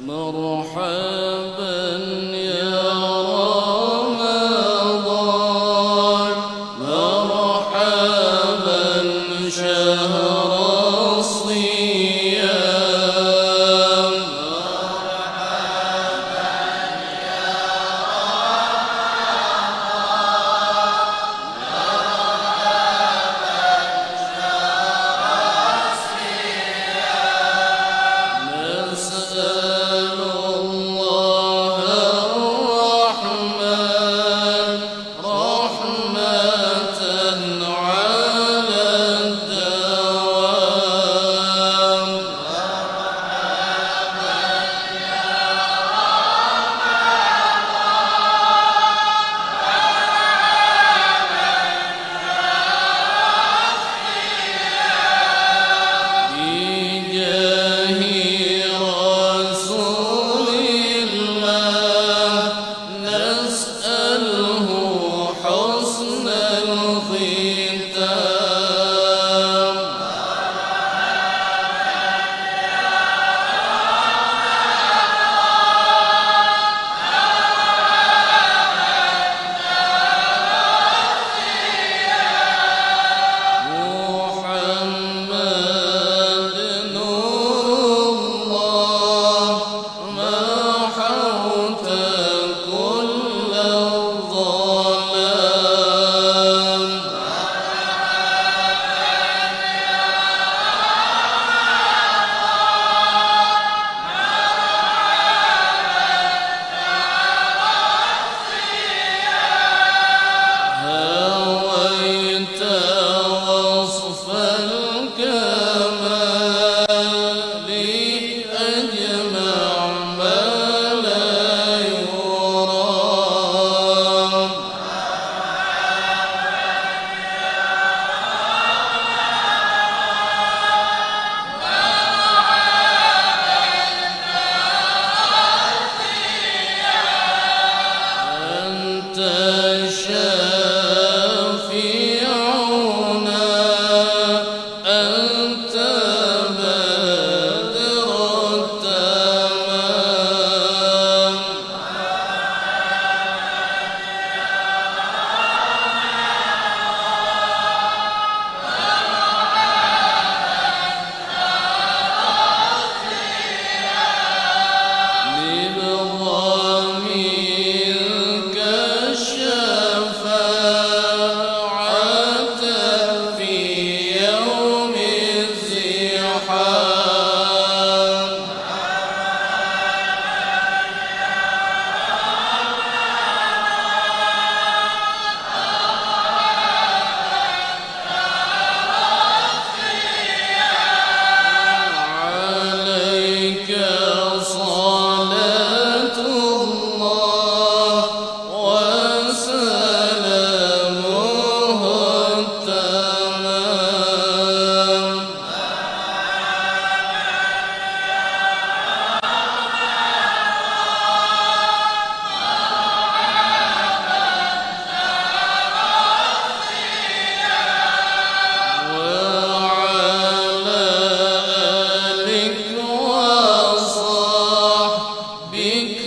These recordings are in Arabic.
مرحبا يا رمضان، مرحبا شهر الصيام، مرحبا يا رمضان، مرحبا شهر الصيام. نسأل الله الرحمن رحمة على الدوام، مرحبا يا بجاه رسول الله نسأله حسن الختام، محمد نور الله محوت كل الظلام، هويت وصف الكمال أجمع ما لا يرام، أنت شافعنا، أنت بدر التمام، نبغى منك الشفاعة في يوم الزحام، عليك صلاة الله وسلامه التمام، وعلى آلك وصحبك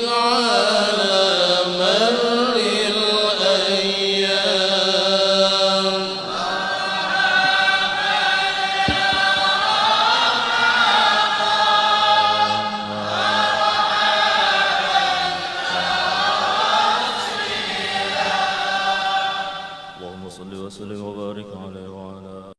على مر الأيام، اللهم صل وسلم وبارك عليه وعلى